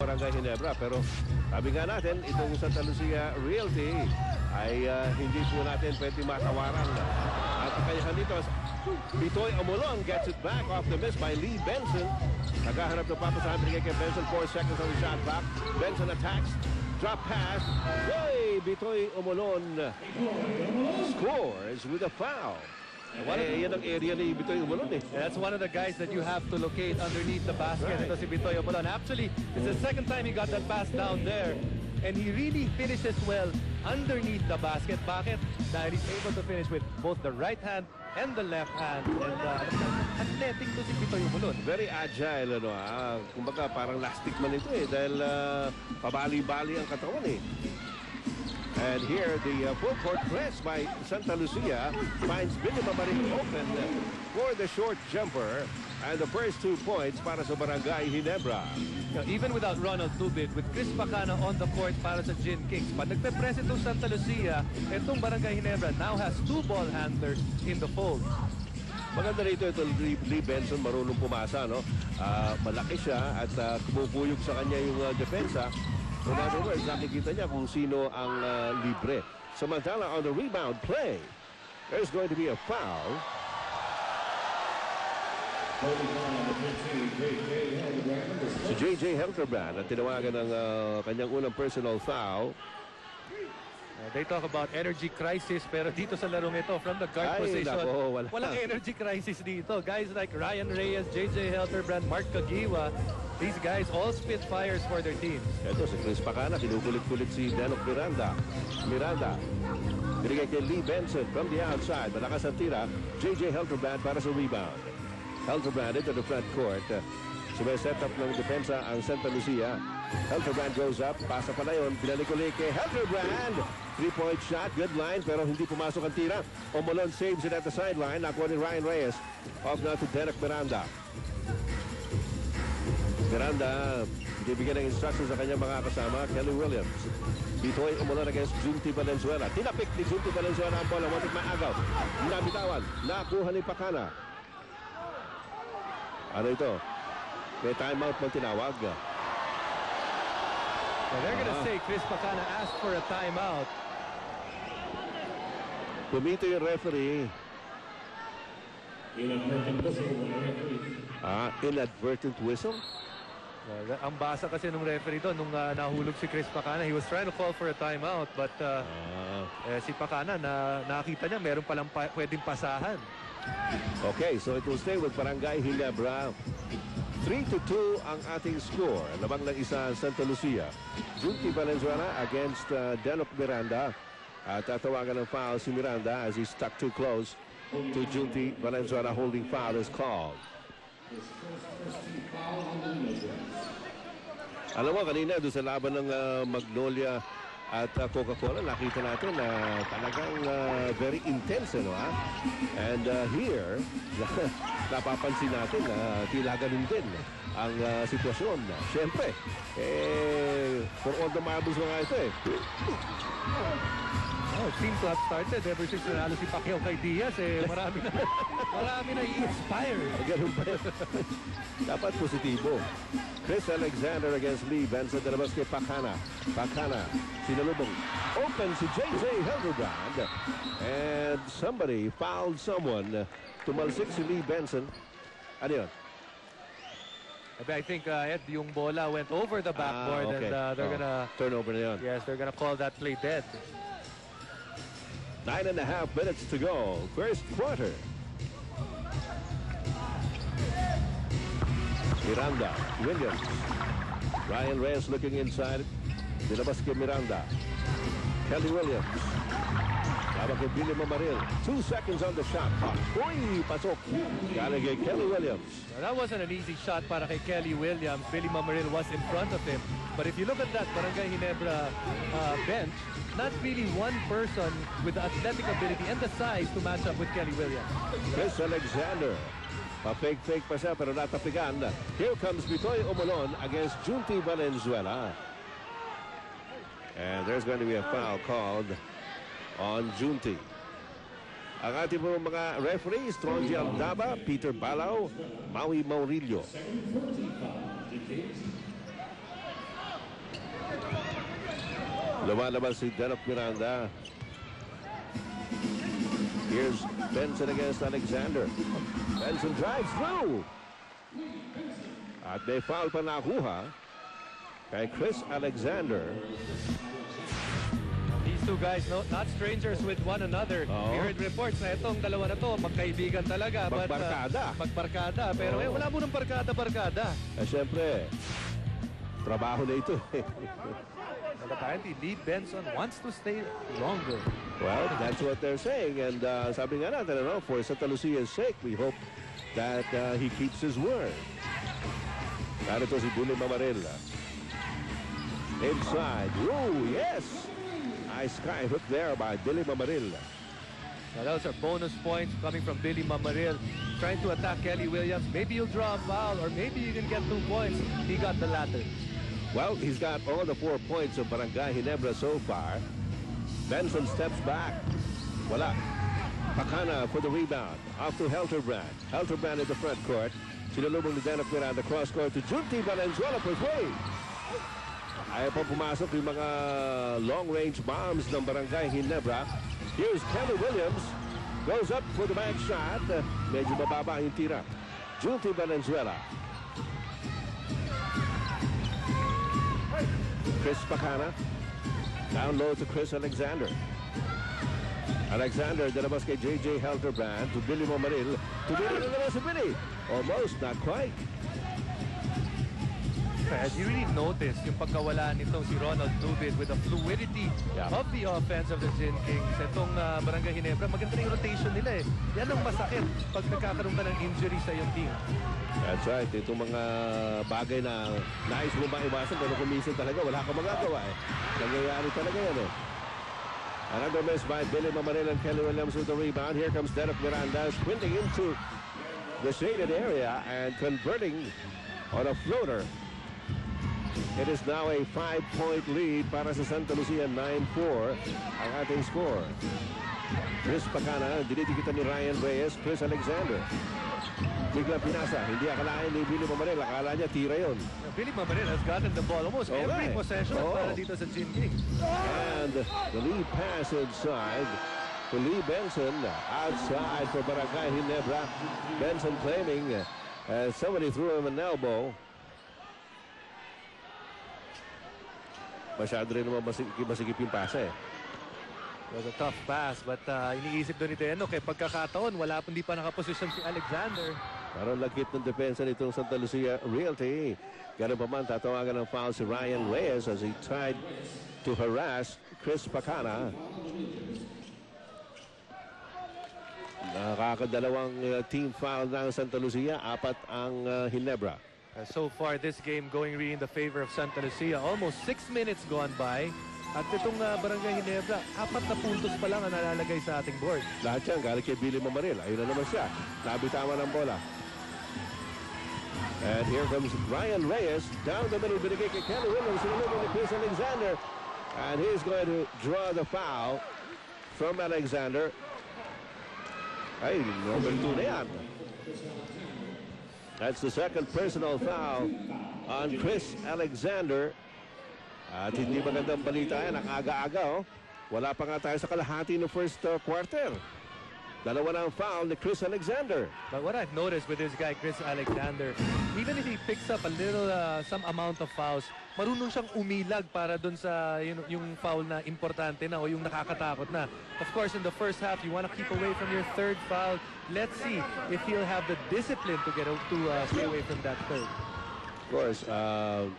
Barangay Ginebra. Pero sabi nga natin, itong Santa Lucia Realty ay hindi po natin pwede matawaran. At kaya dito, Bitoy Omolon gets it back off the miss by Lee Benson. Naghahanap ng papasahan, binigay kay Benson, 4 seconds on the shot clock. Benson attacks, drop pass. Yay! Bitoy Omolon scores with a foul. Yan ang area ni Bitoy Omolon eh. That's one of the guys that you have to locate underneath the basket. Right. Ito si Bitoy Omolon. Actually, it's the second time he got that pass down there. And he really finishes well underneath the basket. Bakit? Dahil he's able to finish with both the right hand and the left hand. And athletic to si Bitoy Omolon. Very agile, ano kumbaga parang lastic man ito eh. Dahil pabali-bali ang katawan eh. And here, the full court press by Santa Lucia finds Billy Mamarin open for the short jumper. And the first 2 points para sa Barangay Ginebra. Now, even without Ronald Tubid, with Chris Pacana on the court para sa Gin Kings, pag nagpe-press itong Santa Lucia, itong Barangay Ginebra now has 2 ball handlers in the fold. Maganda rito ito, Lee Benson, marunong pumasa, no? Malaki siya at kumukuyog sa kanya yung depensa. In other words, nakikita niya kung sino ang libre. Samantala, on the rebound play, there's going to be a foul. Si J.J. Helterbrand at tinawagan ng kanyang unang personal foul. They talk about energy crisis, pero dito sa larong ito, from the guard position, walang energy crisis dito. Guys like Ryan Reyes, J.J. Helterbrand, Mark Kagiwa, these guys all spit fires for their teams. Ito si Chris Pacana, kinukulit-kulit si Denok Miranda. Binigay kay Lee Benson from the outside. Malakas ang tira, J.J. Helterbrand para sa rebound. Helterbrand into the front court. Sumiset up ng depensa ang Santa Lucia. Helterbrand goes up, pasa pa na yun, pinalik-ulit kay Helterbrand. 3-point shot, good line, pero hindi pumasok ang tira. Omolon saves it at the sideline. Nakuha ni Ryan Reyes. Off now to Derek Miranda. Miranda, bibigyan ng instructions sa kanyang mga kasama, Kelly Williams. Bitoy Omolon against Junti Valenzuela. Tinapik ni Junti Valenzuela ang bola. Watik maagaw. Nabitawan. Nakuha ni Pacana. Ano ito? May timeout mo tinawag. So they're gonna say Chris Pacana asked for a timeout. Pumito yung referee. Inadvertent whistle? Ang basa kasi nung referee doon, nung nahulog si Chris Pacana, he was trying to call for a timeout, but si Pacana, nakita niya meron palang pwedeng pasahan. Okay, so it will stay with Barangay Ginebra. 3-2 ang ating score. Labang ng isa Santa Lucia. Junti Valenzuela against Denok Miranda. At tatawagan ng foul si Miranda as he stuck too close to Junti Valenzuela. Holding foul is called. Alam mo, kanina doon sa laban ng Magnolia at Coca-Cola, nakita natin na talagang very intense, ano ha? And here, napapansin natin na tila ganun din ang sitwasyon. Siyempre, for all the marbles mga ito it seems to have started ever since nanalo si Pacquiao kay Diaz. Marami na i-inspire. Ganun pa yun. Dapat positibo. Chris Alexander against Lee Benson. Dalabas kay Pacana. Sinalubong. Open si J.J. Helterbrand. And somebody fouled someone. Tumalsik si Lee Benson. Ano yun? I think Ed, yung bola went over the backboard and they're gonna turnover na yun. Yes, they're gonna call that play dead. 9.5 minutes to go. First quarter. Miranda, Williams. Ryan Reyes looking inside. Dilabas kay Miranda. Kelly Williams. Habang kay Billy Mamaril. 2 seconds on the shot clock. Uy, pasok. Galing kay Kelly Williams. Now, that wasn't an easy shot para kay Kelly Williams. Billy Mamaril was in front of him. But if you look at that Barangay Ginebra bench, not really one person with the athletic ability and the size to match up with Kelly Williams. Chris Alexander. Pa-fake pa siya pero natapigan. Here comes Bitoy Omolon against Junti Valenzuela. And there's going to be a foul called on Junti. Ang ating mga referees, Tronji Aldaba, Peter Balao, Maui Maurillo. Lumalabas si Denok Miranda. Here's Benson against Alexander. Benson drives through. At may foul pa nakuha kay Chris Alexander. These two guys, not strangers with one another. Oo. We heard reports na itong dalawa na to, magkaibigan talaga. Magbarkada. Magbarkada. Pero Oo. wala mo ng barkada-barkada. Siyempre, trabaho na ito. And apparently, Lee Benson wants to stay longer. Well, that's what they're saying. And sabi nga natin, for Santa Lucia's sake, we hope that he keeps his word. Narito si Billy Mamarilla. Inside. Ooh, yes! Nice sky hook there by Billy Mamarilla. Now, those are bonus points coming from Billy Mamaril. Trying to attack Kelly Williams. Maybe you'll draw a foul or maybe you can get 2 points. He got the latter. Well, he's got all the 4 points of Barangay Ginebra so far. Benson steps back. Wala. Pacana for the rebound. Off to Helterbrand. Helterbrand in the front court. Sinulubong ni Denok Miranda. Cross court to Junti Valenzuela for 3. Ayaw pa pumasok yung mga long-range bombs ng Barangay Ginebra. Here's Kelly Williams. Goes up for the bank shot. Medyo mababa yung tira. Junti Valenzuela. Chris Pacana. Down low to Chris Alexander. Alexander, dalabas kay J.J. Helterbrand to Billy Mamaril. To Billy, dalabas si Billy. Almost, not quite. As you really notice yung pagkawala nito si Ronald Dubin with the fluidity of the offense of the Gin Kings. Itong Barangay Ginebra, maganda rin yung rotation nila eh. Yan ang masakit pag nagkakaroon ka ng injury sa iyong team. That's right. Itong mga bagay na nais mo ba iwasan, pero kumisan talaga, wala kang magagawa eh. Nangyayari talaga yan eh. Another miss by Billy Mamaril and Kelly Williams with the rebound. Here comes Denok Miranda sprinting into the shaded area and converting on a floater. It is now a 5-point lead para sa Santa Lucia, 9-4 ang ating score. Chris Pacana, dinidikitan ni Ryan Reyes, Chris Alexander. Biglang pinasa, hindi akalain ni Billy Mamaril, akala niya tira yun. Billy Mamaril has gotten the ball almost every possession para dito sa Gin Kings. And the lead pass inside to Lee Benson, outside for Barangay Ginebra. Benson claiming somebody threw him an elbow. Masyado rin naman masigip yung pasa eh. It was a tough pass, but iniisip doon ni Denok, pagkakataon, hindi pa nakaposisyon si Alexander. Parang lagkit ng depensa nitong Santa Lucia Realty. Ganun pa man, tatawagan ng foul si Ryan Reyes as he tried to harass Chris Pacana. Nakakadalawang team foul ng Santa Lucia, 4 ang Ginebra. So far, this game going really in the favor of Santa Lucia. Almost 6 minutes gone by. At itong Barangay Ginebra, 4 na puntos pa lang ang nalalagay sa ating board. Lahat yan, galing kay Billy Mamaril. Ayun na naman siya. Nabitawan ng bola. And here comes Ryan Reyes. Down the middle, binigay kay Kelly Williams. Sinulubong ni Chris Alexander. And he's going to draw the foul from Alexander. Ay, number 2 na yan. That's the second personal foul on Chris Alexander. At hindi magandang balita yan. Ang aga-aga, oh. Wala pa nga tayo sa kalahati ng first quarter. Dalawa na ang foul ni Chris Alexander. But what I've noticed with this guy, Chris Alexander, even if he picks up a little, some amount of fouls, marunong siyang umilag para dun sa yung foul na importante na o yung nakakatakot na. Of course, in the first half, you want to keep away from your third foul. Let's see if he'll have the discipline to stay away from that third. Of course,